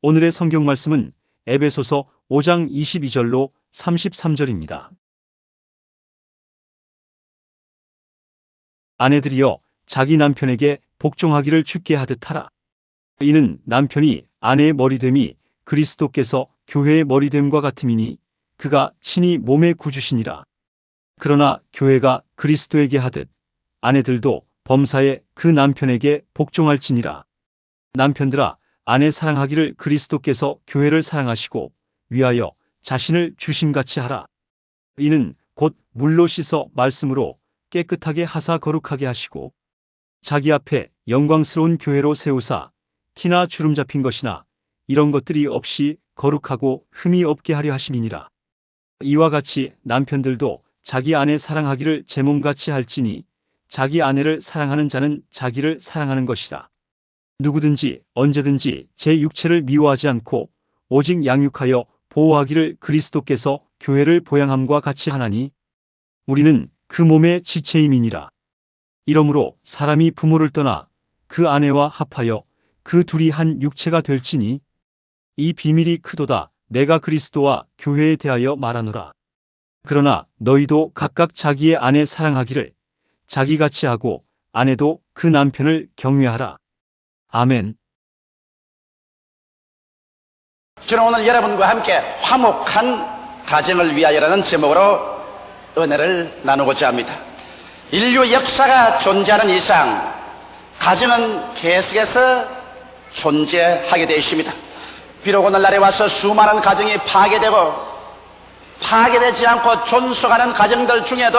오늘의 성경 말씀은 에베소서 5장 22절로 33절입니다. 아내들이여 자기 남편에게 복종하기를 주께 하듯 하라. 이는 남편이 아내의 머리됨이 그리스도께서 교회의 머리됨과 같음이니 그가 친히 몸의 구주시니라. 그러나 교회가 그리스도에게 하듯 아내들도 범사에 그 남편에게 복종할지니라. 남편들아, 아내 사랑하기를 그리스도께서 교회를 사랑하시고 위하여 자신을 주심같이 하라. 이는 곧 물로 씻어 말씀으로 깨끗하게 하사 거룩하게 하시고 자기 앞에 영광스러운 교회로 세우사 티나 주름 잡힌 것이나 이런 것들이 없이 거룩하고 흠이 없게 하려 하심이니라. 이와 같이 남편들도 자기 아내 사랑하기를 제 몸같이 할지니 자기 아내를 사랑하는 자는 자기를 사랑하는 것이라. 누구든지 언제든지 제 육체를 미워하지 않고 오직 양육하여 보호하기를 그리스도께서 교회를 보양함과 같이 하나니 우리는 그 몸의 지체임이니라. 이러므로 사람이 부모를 떠나 그 아내와 합하여 그 둘이 한 육체가 될지니 이 비밀이 크도다. 내가 그리스도와 교회에 대하여 말하노라. 그러나 너희도 각각 자기의 아내 사랑하기를 자기같이 하고 아내도 그 남편을 경외하라. 아멘. 저는 오늘 여러분과 함께 화목한 가정을 위하여라는 제목으로 은혜를 나누고자 합니다. 인류 역사가 존재하는 이상 가정은 계속해서 존재하게 되어 있습니다. 비록 오늘날에 와서 수많은 가정이 파괴되지 않고 존속하는 가정들 중에도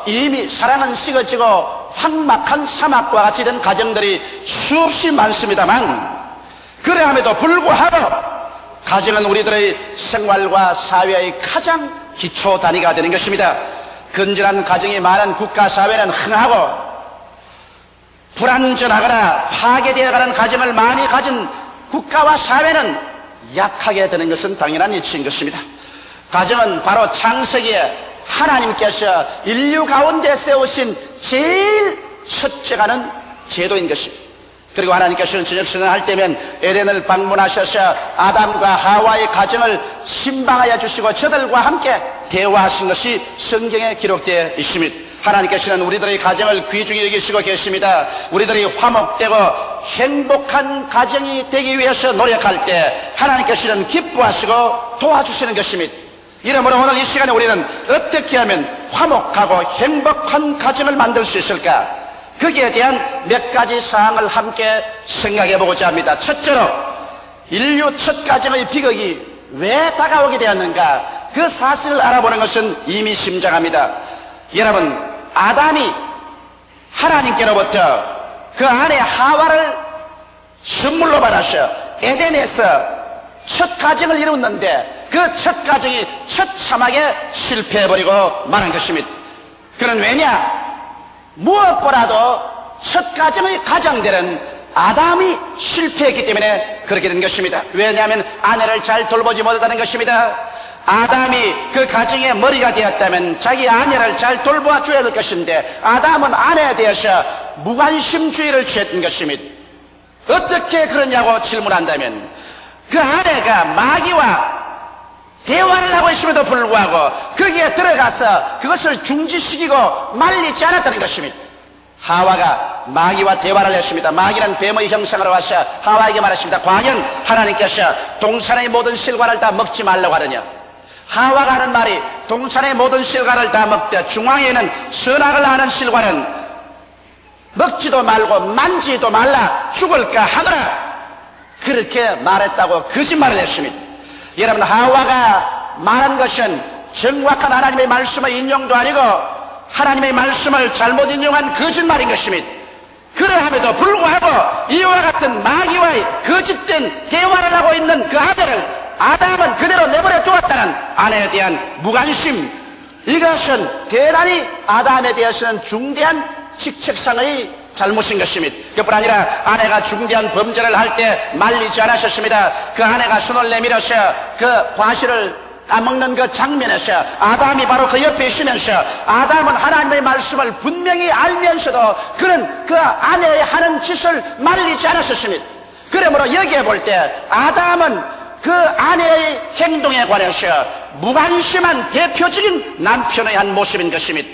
이미 사랑은 식어지고 황막한 사막과 같이 된 가정들이 수없이 많습니다만, 그러함에도 불구하고 가정은 우리들의 생활과 사회의 가장 기초 단위가 되는 것입니다. 건전한 가정이 많은 국가 사회는 흥하고 불안전하거나 파괴되어가는 가정을 많이 가진 국가와 사회는 약하게 되는 것은 당연한 이치인 것입니다. 가정은 바로 창세기에 하나님께서 인류 가운데 세우신 제일 첫째가는 제도인 것입니다. 그리고 하나님께서는 저녁 선언할 때면 에덴을 방문하셔서 아담과 하와의 가정을 신방하여 주시고 저들과 함께 대화하신 것이 성경에 기록되어 있습니다. 하나님께서는 우리들의 가정을 귀중히 여기시고 계십니다. 우리들이 화목되고 행복한 가정이 되기 위해서 노력할 때 하나님께서는 기뻐하시고 도와주시는 것입니다. 이러므로 오늘 이 시간에 우리는 어떻게 하면 화목하고 행복한 가정을 만들 수 있을까? 거기에 대한 몇 가지 사항을 함께 생각해 보고자 합니다. 첫째로, 인류 첫 가정의 비극이 왜 다가오게 되었는가? 그 사실을 알아보는 것은 의미심장합니다. 여러분, 아담이 하나님께로부터 그 아내 하와를 선물로 받아서 에덴에서 첫 가정을 이루었는데 그 첫 가정이 처참하게 실패해버리고 말한 것입니다. 그는 왜냐? 무엇보다도 첫 가정의 가장되는 아담이 실패했기 때문에 그렇게 된 것입니다. 왜냐하면 아내를 잘 돌보지 못했다는 것입니다. 아담이 그 가정의 머리가 되었다면 자기 아내를 잘 돌보아 줘야 될 것인데 아담은 아내에 대해서 무관심주의를 취했던 것입니다. 어떻게 그러냐고 질문한다면 그 아내가 마귀와 대화를 하고 있음에도 불구하고 거기에 들어가서 그것을 중지시키고 말리지 않았다는 것입니다. 하와가 마귀와 대화를 했습니다. 마귀는 뱀의 형상으로 와서 하와에게 말했습니다. 과연 하나님께서 동산의 모든 실과를 다 먹지 말라고 하느냐? 하와가 하는 말이 동산의 모든 실과를 다 먹되 중앙에 있는 선악을 하는 실과는 먹지도 말고 만지도 말라, 죽을까 하거라. 그렇게 말했다고 거짓말을 했습니다. 여러분, 하와가 말한 것은 정확한 하나님의 말씀의 인용도 아니고 하나님의 말씀을 잘못 인용한 거짓말인 것입니다. 그러함에도 불구하고 이와 같은 마귀와의 거짓된 대화를 하고 있는 그 아내를 아담은 그대로 내버려 두었다는 아내에 대한 무관심, 이것은 대단히 아담에 대해서는 중대한 직책상의 잘못인 것입니다. 그뿐 아니라 아내가 중대한 범죄를 할 때 말리지 않으셨습니다. 그 아내가 손을 내밀어서 그 과실을 따먹는 그 장면에서 아담이 바로 그 옆에 있으면서 아담은 하나님의 말씀을 분명히 알면서도 그는 그 아내의 하는 짓을 말리지 않았었습니다. 그러므로 여기에 볼 때 아담은 그 아내의 행동에 관해서 무관심한 대표적인 남편의 한 모습인 것입니다.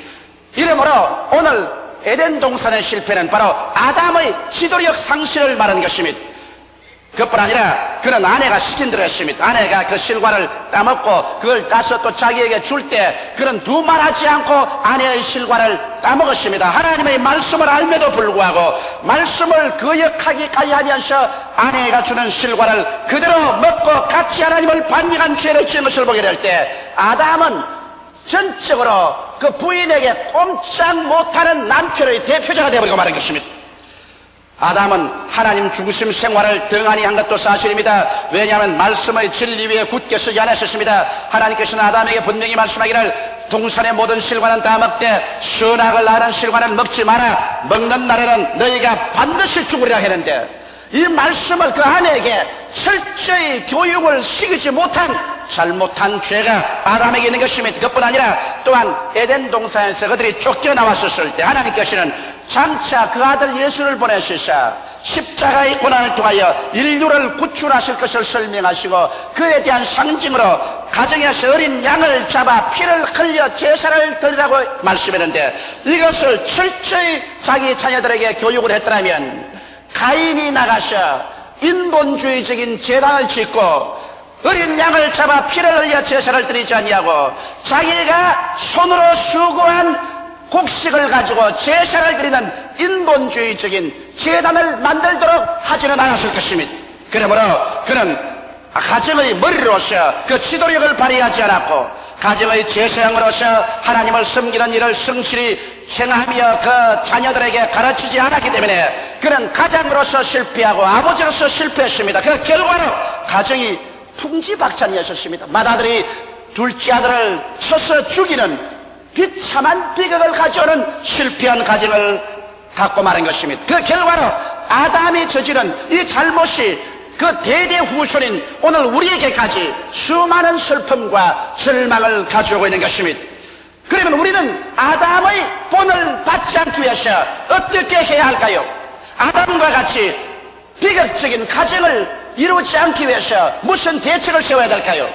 이러므로 오늘 에덴 동산의 실패는 바로 아담의 지도력 상실을 말하는 것입니다. 그뿐 아니라 그는 아내가 시킨 대로 했습니다. 아내가 그 실과를 따먹고 그걸 따서 또 자기에게 줄 때 그는 두말하지 않고 아내의 실과를 따먹었습니다. 하나님의 말씀을 알면도 불구하고 말씀을 거역하기까지 하면서 아내가 주는 실과를 그대로 먹고 같이 하나님을 반역한 죄를 지은 것을 보게 될 때 아담은 전적으로 그 부인에게 꼼짝 못하는 남편의 대표자가 되어버리고 말한 것입니다. 아담은 하나님 중심 생활을 등한히 한 것도 사실입니다. 왜냐하면 말씀의 진리 위에 굳게 서지 않았었습니다. 하나님께서는 아담에게 분명히 말씀하기를 동산의 모든 실과는 다 먹되 선악을 아는 실과는 먹지 마라. 먹는 날에는 너희가 반드시 죽으리라 했는데 이 말씀을 그 아내에게 철저히 교육을 시키지 못한 잘못한 죄가 아담에게 있는 것입니다. 그뿐 아니라 또한 에덴 동산에서 그들이 쫓겨나왔었을 때 하나님께서는 장차 그 아들 예수를 보내시사 십자가의 고난을 통하여 인류를 구출하실 것을 설명하시고 그에 대한 상징으로 가정에서 어린 양을 잡아 피를 흘려 제사를 드리라고 말씀했는데 이것을 철저히 자기 자녀들에게 교육을 했더라면 가인이 나가서 인본주의적인 제단을 짓고 어린 양을 잡아 피를 흘려 제사를 드리지 아니하고 자기가 손으로 수고한 곡식을 가지고 제사를 드리는 인본주의적인 제단을 만들도록 하지는 않았을 것입니다. 그러므로 그는 가정의 머리로서 그 지도력을 발휘하지 않았고 가정의 제사장으로서 하나님을 섬기는 일을 성실히 행하며 그 자녀들에게 가르치지 않았기 때문에 그는 가장으로서 실패하고 아버지로서 실패했습니다. 그 결과로 가정이 풍지박산이었습니다. 맏아들이 둘째 아들을 쳐서 죽이는 비참한 비극을 가져오는 실패한 가정을 갖고 말한 것입니다. 그 결과로 아담이 저지른 이 잘못이 그 대대후손인 오늘 우리에게까지 수많은 슬픔과 절망을 가져오고 있는 것입니다. 그러면 우리는 아담의 본을 받지 않기 위해서 어떻게 해야 할까요? 아담과 같이 비극적인 가정을 이루지 않기 위해서 무슨 대책을 세워야 될까요?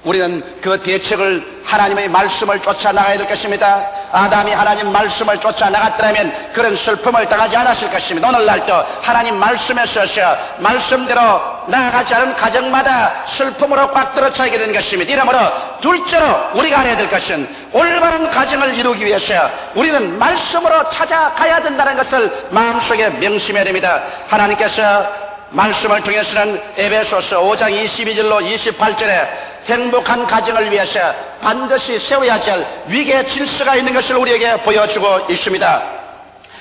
우리는 그 대책을 하나님의 말씀을 쫓아 나가야 될 것입니다. 아담이 하나님 말씀을 쫓아 나갔더라면 그런 슬픔을 당하지 않았을 것입니다. 오늘날도 하나님 말씀에 서서 말씀대로 나아가지 않은 가정마다 슬픔으로 꽉 들어차게 되는 것입니다. 이러므로 둘째로 우리가 알아야 될 것은 올바른 가정을 이루기 위해서 우리는 말씀으로 찾아가야 된다는 것을 마음속에 명심해야 됩니다. 하나님께서 말씀을 통해서는 에베소서 5장 22절로 28절에 행복한 가정을 위해서 반드시 세워야 할 위계 질서가 있는 것을 우리에게 보여주고 있습니다.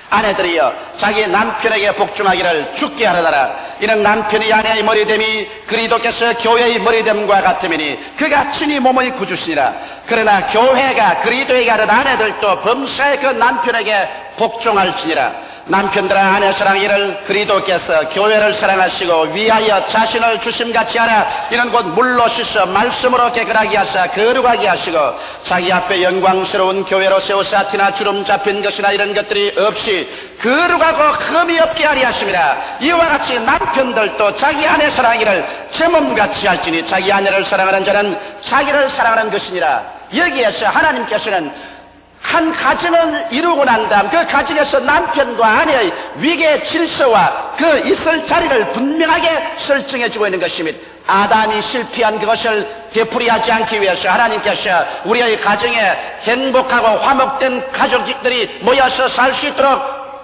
아내들이여 자기 남편에게 복종하기를 주께 하라더라. 이는 남편이 아내의 머리됨이 그리스도께서 교회의 머리됨과 같음이니 그가 친히 몸의 구주시니라. 그러나 교회가 그리스도에게 하는 아내들도 범사에 그 남편에게 복종할지니라. 남편들아 아내 사랑이를 그리스도께서 교회를 사랑하시고 위하여 자신을 주심같이 하라. 이는 곧 물로 씻어 말씀으로 깨끗하게 하사 거룩하게 하시고 자기 앞에 영광스러운 교회로 세우사 티나 주름 잡힌 것이나 이런 것들이 없이 거룩하고 흠이 없게 하리 하심이라. 이와 같이 남편들도 자기 아내 사랑이를 제 몸같이 할지니 자기 아내를 사랑하는 자는 자기를 사랑하는 것이니라. 여기에서 하나님께서는 한 가정을 이루고 난 다음 그 가정에서 남편과 아내의 위계 질서와 그 있을 자리를 분명하게 설정해 주고 있는 것입니다. 아담이 실패한 그것을 되풀이하지 않기 위해서 하나님께서 우리의 가정에 행복하고 화목된 가족들이 모여서 살 수 있도록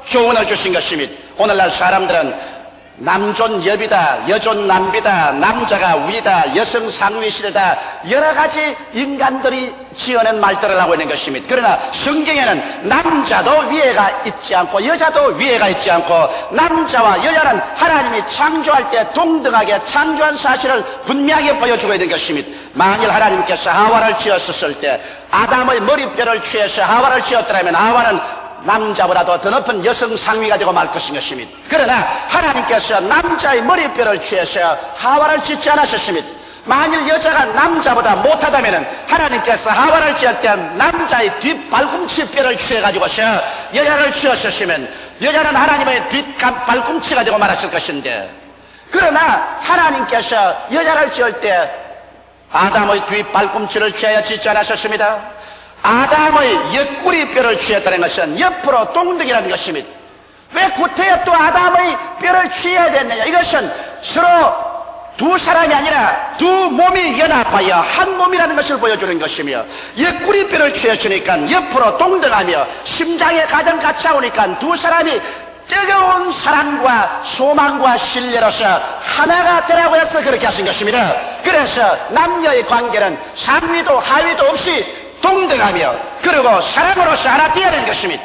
교훈을 주신 것입니다. 오늘날 사람들은 남존 여비다, 여존 남비다, 남자가 위다, 여성 상위 시대다, 여러 가지 인간들이 지어낸 말들을 하고 있는 것입니다. 그러나 성경에는 남자도 위에가 있지 않고 여자도 위에가 있지 않고 남자와 여자는 하나님이 창조할 때 동등하게 창조한 사실을 분명하게 보여주고 있는 것입니다. 만일 하나님께서 하와를 지었을 때 아담의 머리뼈를 취해서 하와를 지었더라면 하와는 남자보다도 더 높은 여성 상위가 되고 말 것입니다. 그러나 하나님께서 남자의 머리뼈를 취해서 하와를 짓지 않으셨습니다. 만일 여자가 남자보다 못하다면 하나님께서 하와를 지을 때 남자의 뒷발꿈치 뼈를 취해가지고서 여자를 지었으면 여자는 하나님의 뒷발꿈치가 되고 말았을 것인데 그러나 하나님께서 여자를 지을 때 아담의 뒷발꿈치를 취하여 짓지 않으셨습니다. 아담의 옆구리 뼈를 취했다는 것은 옆으로 동등이라는 것입니다. 왜 구태여 또 아담의 뼈를 취해야 됐느냐? 이것은 서로 두 사람이 아니라 두 몸이 연합하여 한 몸이라는 것을 보여주는 것이며, 옆구리 뼈를 취했으니까 옆으로 동등하며 심장의 가정 같이 하오니까 두 사람이 뜨거운 사랑과 소망과 신뢰로서 하나가 되라고 해서 그렇게 하신 것입니다. 그래서 남녀의 관계는 상위도 하위도 없이 동등하며 그리고 사랑으로서 하나 되어야 되는 것입니다.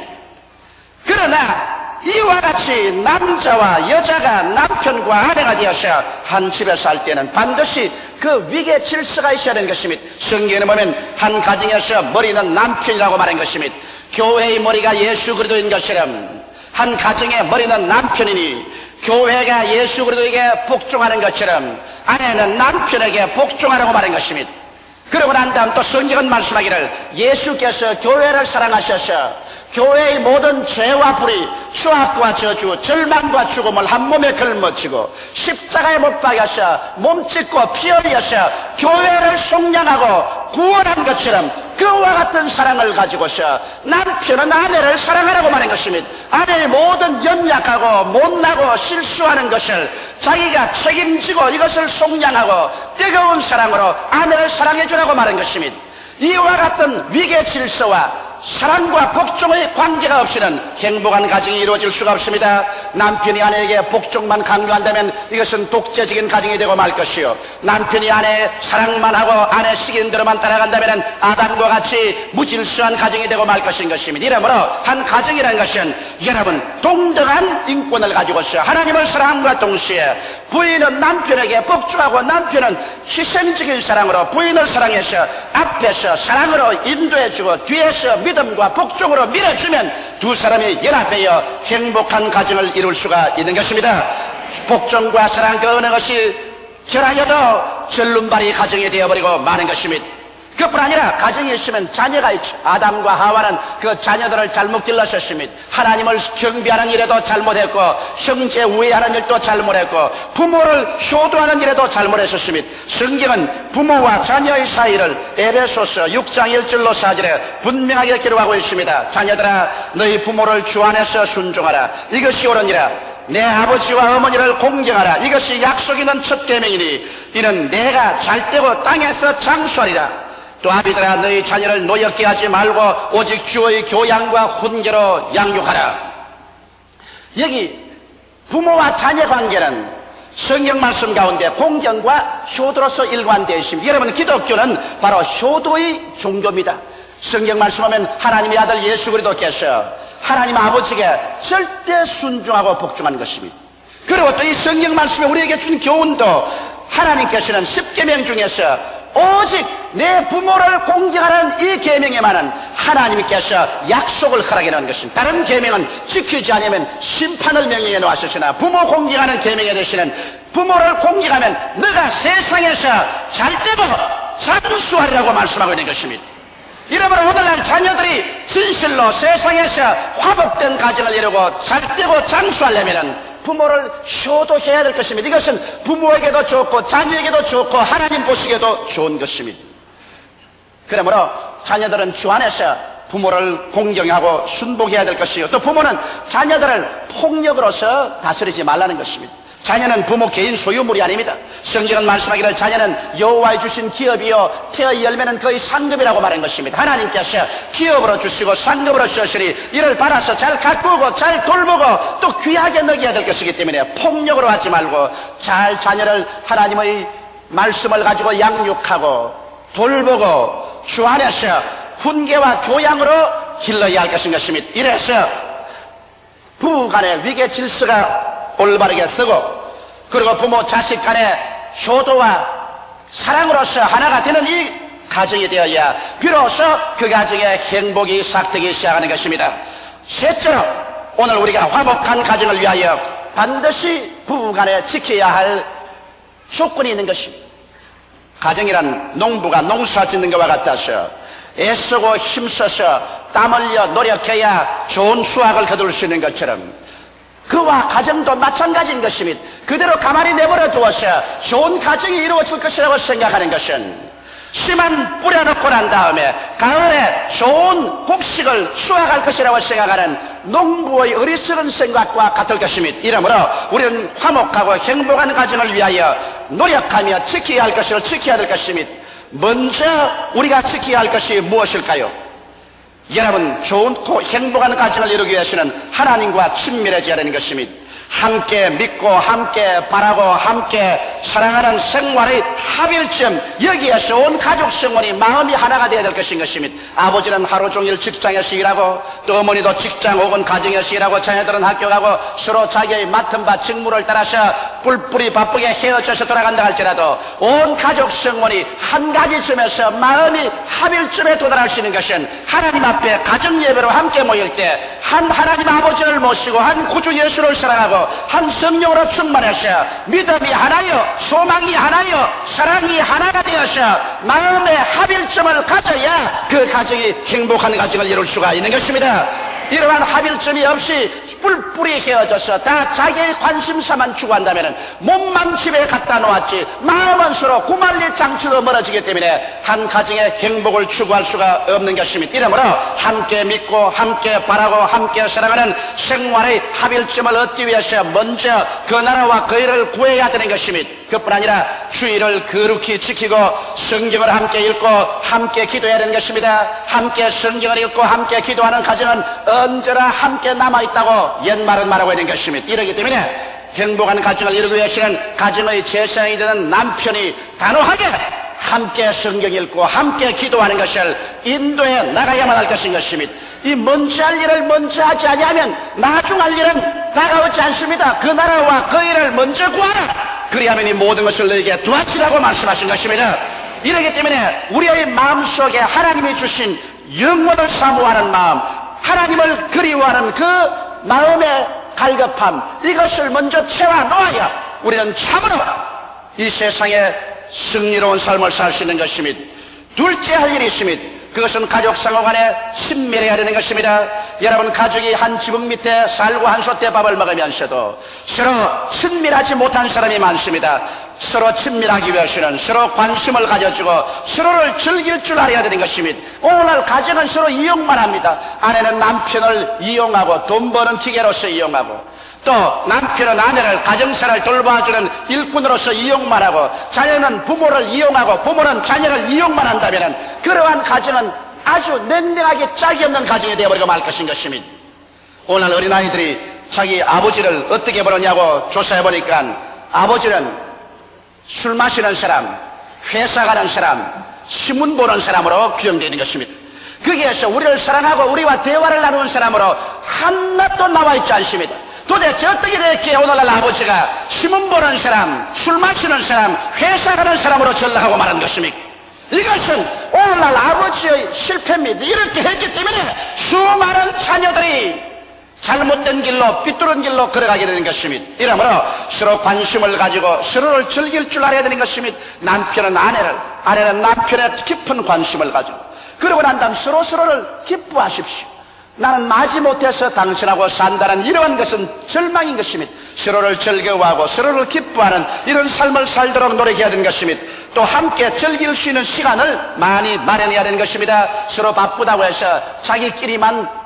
그러나 이와 같이 남자와 여자가 남편과 아내가 되어서 한 집에 살 때는 반드시 그 위계 질서가 있어야 되는 것입니다. 성경에 보면 한 가정에서 머리는 남편이라고 말한 것입니다. 교회의 머리가 예수 그리스도인 것처럼 한 가정의 머리는 남편이니 교회가 예수 그리스도에게 복종하는 것처럼 아내는 남편에게 복종하라고 말한 것입니다. 그러고 난 다음 또 성경은 말씀하기를 예수께서 교회를 사랑하셔서 교회의 모든 죄와 불의, 수학과 저주, 절망과 죽음을 한 몸에 걸머지고 십자가에 못 박여서 몸 찢고 피 흘려서 교회를 속량하고 구원한 것처럼 그와 같은 사랑을 가지고서 남편은 아내를 사랑하라고 말한 것입니다. 아내의 모든 연약하고 못나고 실수하는 것을 자기가 책임지고 이것을 속량하고 뜨거운 사랑으로 아내를 사랑해 주라고 말한 것입니다. 이와 같은 위계 질서와 사랑과 복종의 관계가 없이는 행복한 가정이 이루어질 수가 없습니다. 남편이 아내에게 복종만 강요한다면 이것은 독재적인 가정이 되고 말 것이요, 남편이 아내의 사랑만 하고 아내 시키는 대로만 따라간다면 아담과 같이 무질서한 가정이 되고 말 것인 것입니다. 이러므로 한 가정이라는 것은 여러분 동등한 인권을 가지고서 하나님을 사랑함과 동시에 부인은 남편에게 복종하고 남편은 희생적인 사랑으로 부인을 사랑해서 앞에서 사랑으로 인도해주고 뒤에서 믿음과 복종으로 밀어주면 두 사람이 연합하여 행복한 가정을 이룰 수가 있는 것입니다. 복종과 사랑 그 어느 것이 결하여도 절름발이 가정이 되어버리고 마는 것입니다. 그뿐 아니라 가정이 있으면 자녀가 있죠. 아담과 하와는 그 자녀들을 잘못 길러셨습니다. 하나님을 경배하는 일에도 잘못했고 형제 우애하는 일도 잘못했고 부모를 효도하는 일에도 잘못했었습니다. 성경은 부모와 자녀의 사이를 에베소서 6장 1절로 4절에 분명하게 기록하고 있습니다. 자녀들아 너희 부모를 주 안에서 순종하라. 이것이 옳으니라. 내 아버지와 어머니를 공경하라. 이것이 약속 있는 첫 계명이니 이는 내가 잘되고 땅에서 장수하리라. 또 아비들아 너희 자녀를 노엽게 하지 말고 오직 주의 교양과 훈계로 양육하라. 여기 부모와 자녀 관계는 성경 말씀 가운데 공경과 효도로서 일관되어 있습니다. 여러분 기독교는 바로 효도의 종교입니다. 성경 말씀하면 하나님의 아들 예수 그리스도께서 하나님 아버지께 절대 순종하고 복종한 것입니다. 그리고 또 이 성경 말씀에 우리에게 준 교훈도 하나님께서는 10계명 중에서 오직 내 부모를 공경하는 이 계명에만은 하나님께서 약속을 허락해 놓은 것입니다. 다른 계명은 지키지 않으면 심판을 명령해 놓았으나 부모 공경하는 계명에 대해서는 부모를 공경하면 너가 세상에서 잘되고 장수하리라고 말씀하고 있는 것입니다. 여러분 오늘날 자녀들이 진실로 세상에서 화복된 가정을 이루고 잘되고 장수하려면 부모를 효도해야 될 것입니다. 이것은 부모에게도 좋고 자녀에게도 좋고 하나님 보시기에도 좋은 것입니다. 그러므로 자녀들은 주 안에서 부모를 공경하고 순복해야 될 것이요, 또 부모는 자녀들을 폭력으로서 다스리지 말라는 것입니다. 자녀는 부모 개인 소유물이 아닙니다. 성경은 말씀하기를 자녀는 여호와의 주신 기업이요 태의 열매는 거의 상급이라고 말한 것입니다. 하나님께서 기업으로 주시고 상급으로 주시니 이를 받아서 잘 가꾸고 잘 돌보고 또 귀하게 먹여야 될 것이기 때문에 폭력으로 하지 말고 잘 자녀를 하나님의 말씀을 가지고 양육하고 돌보고 주 안에서 훈계와 교양으로 길러야 할 것입니다. 이래서 부부간의 위계 질서가 올바르게 서고 그리고 부모 자식 간의 효도와 사랑으로서 하나가 되는 이 가정이 되어야 비로소 그 가정의 행복이 싹트기 시작하는 것입니다. 셋째로 오늘 우리가 화목한 가정을 위하여 반드시 부부간에 지켜야 할 조건이 있는 것입니다. 가정이란 농부가 농사 짓는 것과 같아서 애쓰고 힘써서 땀 흘려 노력해야 좋은 수확을 거둘 수 있는 것처럼 그와 가정도 마찬가지인 것입니다. 그대로 가만히 내버려 두어서 좋은 가정이 이루어질 것이라고 생각하는 것은 씨만 뿌려놓고 난 다음에 가을에 좋은 곡식을 수확할 것이라고 생각하는 농부의 어리석은 생각과 같을 것입니다. 이러므로 우리는 화목하고 행복한 가정을 위하여 노력하며 지켜야 할 것을 지켜야 될 것입니다. 먼저 우리가 지켜야 할 것이 무엇일까요? 여러분, 좋고 행복한 가정을 이루기 위해서는 하나님과 친밀해져야 되는 것입니다. 함께 믿고 함께 바라고 함께 사랑하는 생활의 합일점, 여기에서 온 가족 생활이 마음이 하나가 되어야 될 것인 것입니다. 아버지는 하루 종일 직장에서 일하고 또 어머니도 직장 혹은 가정에서 일하고 자녀들은 학교 가고 서로 자기의 맡은 바 직무를 따라서 뿔뿔이 바쁘게 헤어져서 돌아간다 할지라도 온 가족 생활이 한 가지 점에서 마음이 합일점에 도달할 수 있는 것은 하나님 앞에 가정 예배로 함께 모일 때 한 하나님 아버지를 모시고 한 구주 예수를 사랑하고 한 성령으로 충만해서 믿음이 하나요, 소망이 하나요, 사랑이 하나가 되어서 마음의 합일점을 가져야 그 가정이 행복한 가정을 이룰 수가 있는 것입니다. 이러한 합일점이 없이 뿔뿔이 헤어져서 다 자기의 관심사만 추구한다면 몸만 집에 갖다 놓았지 마음은 서로 구만리 장치로 멀어지기 때문에 한 가정의 행복을 추구할 수가 없는 것입니다. 이러므로 함께 믿고 함께 바라고 함께 사랑하는 생활의 합일점을 얻기 위해서 먼저 그 나라와 그 일을 구해야 되는 것입니다. 그뿐 아니라 주의를 거룩히 지키고 성경을 함께 읽고 함께 기도해야 되는 것입니다. 함께 성경을 읽고 함께 기도하는 가정은 언제나 함께 남아있다고 옛말은 말하고 있는 것입니다. 이러기 때문에 행복한 가정을 이루기 위해서는 가정의 재상이 되는 남편이 단호하게 함께 성경 읽고 함께 기도하는 것을 인도해 나가야만 할 것인 것입니다. 이 먼저 할 일을 먼저 하지 아니하면 나중할 일은 다가오지 않습니다. 그 나라와 그 일을 먼저 구하라. 그리하면 이 모든 것을 너에게 도와주라고 말씀하신 것입니다. 이러기 때문에 우리의 마음속에 하나님이 주신 영원을 사모하는 마음, 하나님을 그리워하는 그 마음의 갈급함, 이것을 먼저 채워 놓아야 우리는 참으로 이 세상에 승리로운 삶을 살 수 있는 것입니다. 둘째 할 일이 있습니다. 그것은 가족 상호 간에 친밀해야 되는 것입니다. 여러분, 가족이 한 지붕 밑에 살고 한 솥대 밥을 먹으면서도 서로 친밀하지 못한 사람이 많습니다. 서로 친밀하기 위해서는 서로 관심을 가져주고 서로를 즐길 줄 알아야 되는 것입니다. 오늘날 가정은 서로 이용만 합니다. 아내는 남편을 이용하고 돈 버는 기계로서 이용하고 또 남편은 아내를 가정사를 돌봐주는 일꾼으로서 이용만 하고 자녀는 부모를 이용하고 부모는 자녀를 이용만 한다면 그러한 가정은 아주 냉랭하게 짝이 없는 가정이 되어버리고 말 것인 것입니다. 오늘 어린아이들이 자기 아버지를 어떻게 보느냐고 조사해보니까 아버지는 술 마시는 사람, 회사 가는 사람, 신문 보는 사람으로 규정되어 있는 것입니다. 거기에서 우리를 사랑하고 우리와 대화를 나누는 사람으로 하나도 나와 있지 않습니다. 도대체 어떻게 이렇게 오늘날 아버지가 신문 보는 사람, 술 마시는 사람, 회사 가는 사람으로 전락하고 말한 것입니까? 이것은 오늘날 아버지의 실패입니다. 이렇게 했기 때문에 수많은 자녀들이 잘못된 길로 삐뚤은 길로 걸어가게 되는 것입니다. 이러므로 서로 관심을 가지고 서로를 즐길 줄 알아야 되는 것입니다. 남편은 아내를, 아내는 남편의 깊은 관심을 가지고 그러고 난 다음 서로를 기뻐하십시오. 나는 마지못해서 당신하고 산다는 이러한 것은 절망인 것입니다. 서로를 즐거워하고 서로를 기뻐하는 이런 삶을 살도록 노력해야 되는 것입니다. 또 함께 즐길 수 있는 시간을 많이 마련해야 되는 것입니다. 서로 바쁘다고 해서 자기끼리만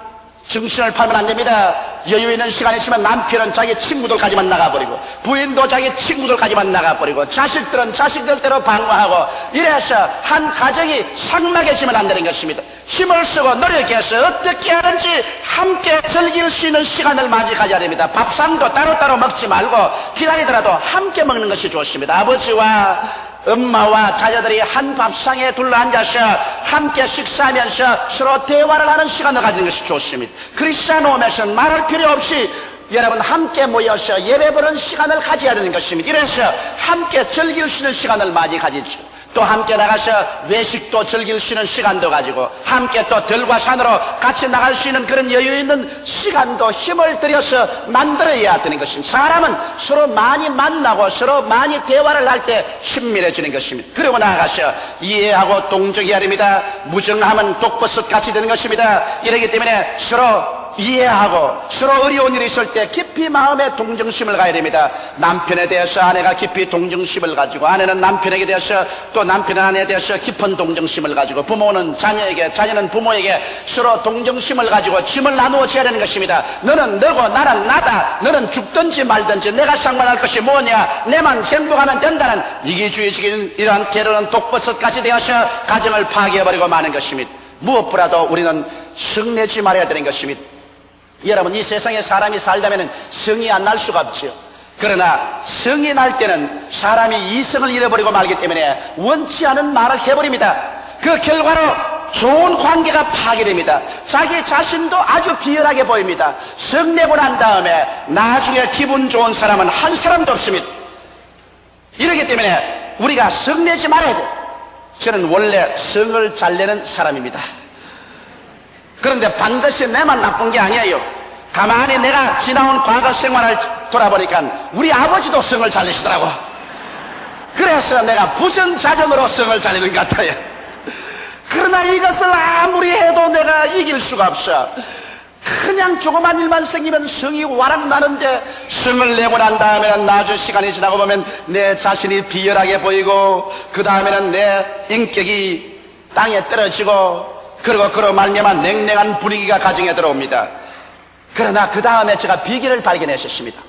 정신을 팔면 안 됩니다. 여유 있는 시간이 있으면 남편은 자기 친구들까지만 나가버리고 부인도 자기 친구들까지만 나가버리고 자식들은 자식들대로 방황하고 이래서 한 가정이 상막해지면 안 되는 것입니다. 힘을 쓰고 노력해서 어떻게 하든지 함께 즐길 수 있는 시간을 많이 가져야 됩니다. 밥상도 따로따로 먹지 말고 기다리더라도 함께 먹는 것이 좋습니다. 아버지와 엄마와 자녀들이 한 밥상에 둘러앉아서 함께 식사하면서 서로 대화를 하는 시간을 가지는 것이 좋습니다. 크리스찬 홈에서는 말할 필요 없이 여러분 함께 모여서 예배 보는 시간을 가져야 되는 것입니다. 이래서 함께 즐길 수 있는 시간을 많이 가지죠. 또 함께 나가서 외식도 즐길 수 있는 시간도 가지고 함께 또 들과 산으로 같이 나갈 수 있는 그런 여유 있는 시간도 힘을 들여서 만들어야 되는 것입니다. 사람은 서로 많이 만나고 서로 많이 대화를 할 때 친밀해지는 것입니다. 그리고 나아가서 이해하고 동정해야 됩니다. 무정하면 독버섯같이 되는 것입니다. 이러기 때문에 서로 이해하고 서로 어려운 일이 있을 때 깊이 마음에 동정심을 가야 됩니다. 남편에 대해서 아내가 깊이 동정심을 가지고, 아내는 남편에게 대해서, 또 남편은 아내에 대해서 깊은 동정심을 가지고, 부모는 자녀에게, 자녀는 부모에게 서로 동정심을 가지고 짐을 나누어 져야 되는 것입니다. 너는 너고 나는 나다. 너는 죽든지 말든지 내가 상관할 것이 뭐냐, 내만 행복하면 된다는 이기주의적인 이러한 때로는 독버섯까지 되어서 가정을 파괴해버리고 마는 것입니다. 무엇보다도 우리는 성내지 말아야 되는 것입니다. 여러분, 이 세상에 사람이 살려면 성이 안 날 수가 없지요. 그러나 성이 날 때는 사람이 이성을 잃어버리고 말기 때문에 원치 않은 말을 해버립니다. 그 결과로 좋은 관계가 파괴됩니다. 자기 자신도 아주 비열하게 보입니다. 성내고 난 다음에 나중에 기분 좋은 사람은 한 사람도 없습니다. 이러기 때문에 우리가 성내지 말아야 돼요. 저는 원래 성을 잘 내는 사람입니다. 그런데 반드시 내만 나쁜 게 아니에요. 가만히 내가 지나온 과거 생활을 돌아보니까 우리 아버지도 성을 잘 내시더라고. 그래서 내가 부전자전으로 성을 잘 내는 것 같아요. 그러나 이것을 아무리 해도 내가 이길 수가 없어. 그냥 조그만 일만 생기면 성이 와락 나는데, 성을 내고 난 다음에는 나중 시간이 지나고 보면 내 자신이 비열하게 보이고, 그 다음에는 내 인격이 땅에 떨어지고, 그리고 그로 말미암아 냉랭한 분위기가 가정에 들어옵니다. 그러나 그 다음에 제가 비결을 발견했었습니다.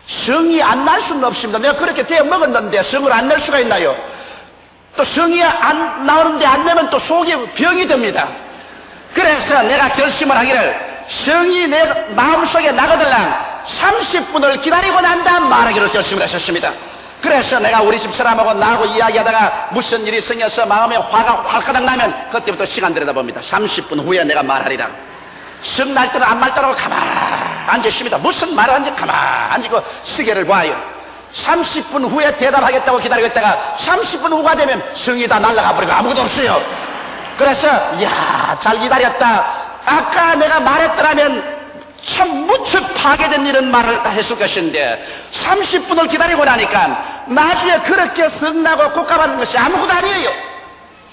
성이 안 날 수는 없습니다. 내가 그렇게 되어 먹었는데 성을 안 낼 수가 있나요? 또 성이 안 나오는데 안 내면 또 속이 병이 듭니다. 그래서 내가 결심을 하기를, 성이 내 마음속에 나거들랑 30분을 기다리고 난 다음 말하기로 결심을 했었습니다. 그래서 내가 우리 집 사람하고 나하고 이야기하다가 무슨 일이 생겨서 마음에 화가 활가닥 나면 그때부터 시간 들여다봅니다. 30분 후에 내가 말하리라. 성 날 때는 안 말더라고 가만 앉으십니다. 무슨 말을 하는지 가만 앉고 시계를 봐요. 30분 후에 대답하겠다고 기다리고 있다가 30분 후가 되면 성이 다 날아가 버리고 아무것도 없어요. 그래서 이야, 잘 기다렸다. 아까 내가 말했더라면 참 무척 파괴된 이런 말을 했을 것인데 30분을 기다리고 나니까 나중에 그렇게 성나고 국가받는 것이 아무것도 아니에요.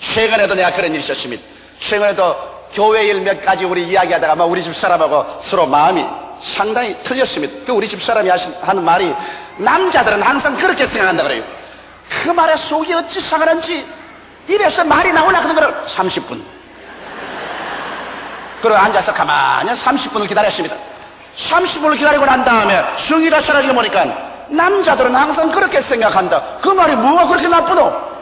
최근에도 내가 그런 일이 있었습니다. 최근에도 교회 일 몇 가지 우리 이야기하다가 우리 집 사람하고 서로 마음이 상당히 틀렸습니다. 그 우리 집 사람이 하는 말이, 남자들은 항상 그렇게 생각한다 그래요. 그 말에 속이 어찌 상하는지 입에서 말이 나오려고 하는 거를 30분. 그리고 앉아서 가만히 30분을 기다렸습니다. 30분을 기다리고 난 다음에 성이 다 사라지고 보니까 남자들은 항상 그렇게 생각한다. 그 말이 뭐가 그렇게 나쁘노?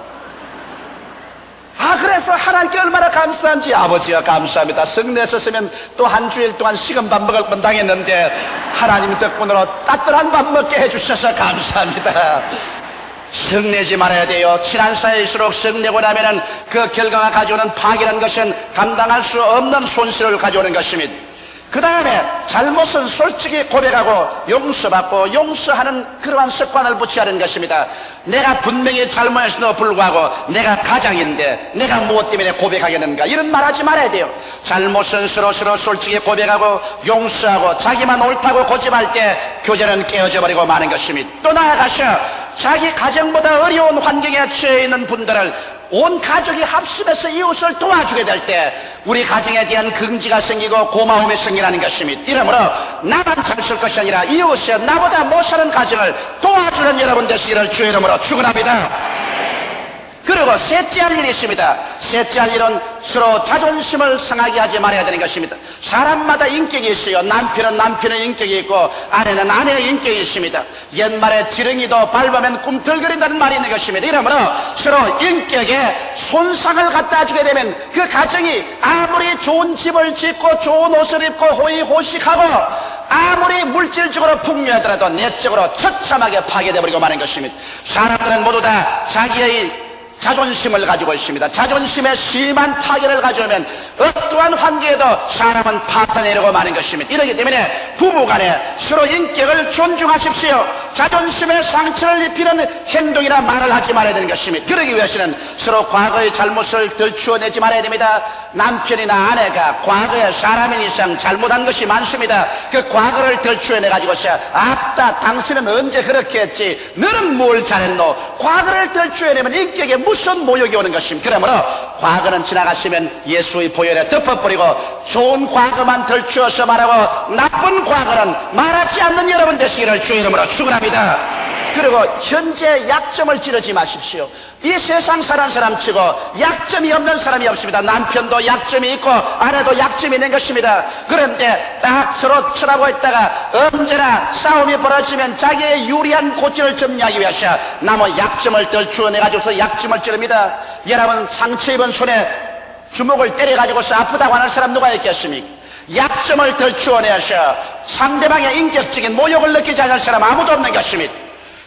그래서 하나님께 얼마나 감사한지. 아버지가 감사합니다. 성내셨으면 또 한 주일 동안 식은 밥 먹을 뻔 당했는데 하나님 덕분으로 따뜻한 밥 먹게 해주셔서 감사합니다. 성내지 말아야 돼요. 친한 사이일수록 성내고 나면은 그 결과가 가져오는 파괴라는 것은 감당할 수 없는 손실을 가져오는 것입니다. 그 다음에 잘못은 솔직히 고백하고 용서받고 용서하는 그러한 습관을 붙여야 하는 것입니다. 내가 분명히 잘못했음에도 불구하고 내가 가장인데 내가 무엇 때문에 고백하겠는가, 이런 말 하지 말아야 돼요. 잘못은 서로 솔직히 고백하고 용서하고 자기만 옳다고 고집할 때 교제는 깨어져 버리고 마는 것입니다. 또 나아가서 자기 가정보다 어려운 환경에 처해 있는 분들을 온 가족이 합심해서 이웃을 도와주게 될 때 우리 가정에 대한 긍지가 생기고 고마움이 생기라는 것입니다. 이러므로 나만 잘 쓸 것이 아니라 이웃에 나보다 못 사는 가정을 도와주는 여러분 되시기를 주의 이름으로 축원합니다. 그리고 셋째 할 일이 있습니다. 셋째 할 일은 서로 자존심을 상하게 하지 말아야 되는 것입니다. 사람마다 인격이 있어요. 남편은 남편의 인격이 있고 아내는 아내의 인격이 있습니다. 옛말에 지렁이도 밟으면 꿈틀거린다는 말이 있는 것입니다. 이러므로 서로 인격에 손상을 갖다 주게 되면 그 가정이 아무리 좋은 집을 짓고 좋은 옷을 입고 호의호식하고 아무리 물질적으로 풍요하더라도 내적으로 처참하게 파괴되어버리고 마는 것입니다. 사람들은 모두 다 자기의 자존심을 가지고 있습니다. 자존심에 심한 파괴를 가져오면 어떠한 관계에도 사람은 파탄내려고 마는 것입니다. 이러기 때문에 부부간에 서로 인격을 존중하십시오. 자존심에 상처를 입히는 행동이나 말을 하지 말아야 되는 것입니다. 그러기 위해서는 서로 과거의 잘못을 들추어내지 말아야 됩니다. 남편이나 아내가 과거에 사람인 이상 잘못한 것이 많습니다. 그 과거를 들추어내가지고서 아따 당신은 언제 그렇게 했지, 너는 뭘 잘했노, 과거를 들추어내면 인격에 무슨 모욕이 오는 것입니까? 그러므로 과거는 지나갔으면 예수의 보혈에 덮어버리고 좋은 과거만 덜추어서 말하고 나쁜 과거는 말하지 않는 여러분 되시기를 주 이름으로 축원합니다. 그리고 현재 약점을 찌르지 마십시오. 이 세상 사는 사람 치고 약점이 없는 사람이 없습니다. 남편도 약점이 있고 아내도 약점이 있는 것입니다. 그런데 딱 서로 쳐다보고 있다가 언제나 싸움이 벌어지면 자기의 유리한 고치를 점령하기 위해서 남의 약점을 떨추어내가지고서 약점을 찌릅니다. 여러분 상처 입은 손에 주먹을 때려가지고서 아프다고 하는 사람 누가 있겠습니까? 약점을 덜추어내서 상대방의 인격적인 모욕을 느끼지 않을 사람 아무도 없는 것입니다.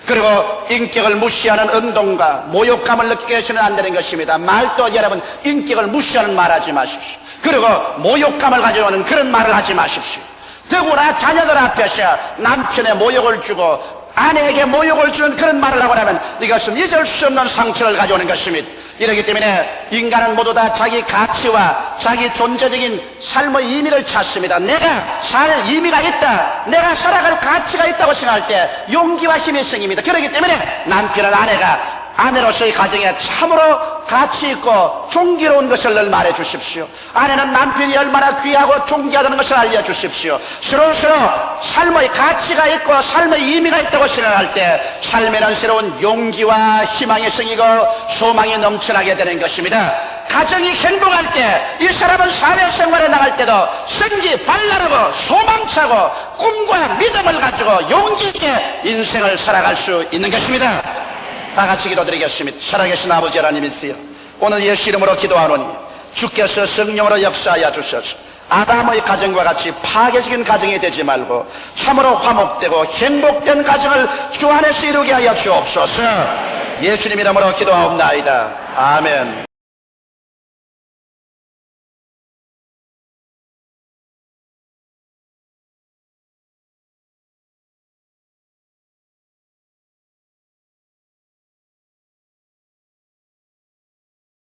그리고 인격을 무시하는 운동과 모욕감을 느끼게 해서는 안 되는 것입니다. 말도 여러분 인격을 무시하는 말 하지 마십시오. 그리고 모욕감을 가져오는 그런 말을 하지 마십시오. 더구나 자녀들 앞에서 남편의 모욕을 주고 아내에게 모욕을 주는 그런 말을 하고 나면 이것은 잊을 수 없는 상처를 가져오는 것입니다. 이렇기 때문에 인간은 모두 다 자기 가치와 자기 존재적인 삶의 의미를 찾습니다. 내가 살 의미가 있다, 내가 살아갈 가치가 있다고 생각할 때 용기와 힘이 생깁니다. 그렇기 때문에 남편은 아내가 아내로서의 가정에 참으로 가치 있고 존귀로운 것을 늘 말해 주십시오. 아내는 남편이 얼마나 귀하고 존귀하다는 것을 알려주십시오. 서로서로 삶의 가치가 있고 삶의 의미가 있다고 생각할 때 삶에는 새로운 용기와 희망이 생기고 소망이 넘쳐나게 되는 것입니다. 가정이 행복할 때 이 사람은 사회생활에 나갈 때도 생기 발랄하고 소망차고 꿈과 믿음을 가지고 용기 있게 인생을 살아갈 수 있는 것입니다. 다 같이 기도드리겠습니다. 살아계신 아버지 하나님이시여, 오늘 예수 이름으로 기도하노니 주께서 성령으로 역사하여 주셔서 아담의 가정과 같이 파괴적인 가정이 되지 말고 참으로 화목되고 행복된 가정을 주 안에서 이루게 하여 주옵소서. 예수님 이름으로 기도하옵나이다. 아멘.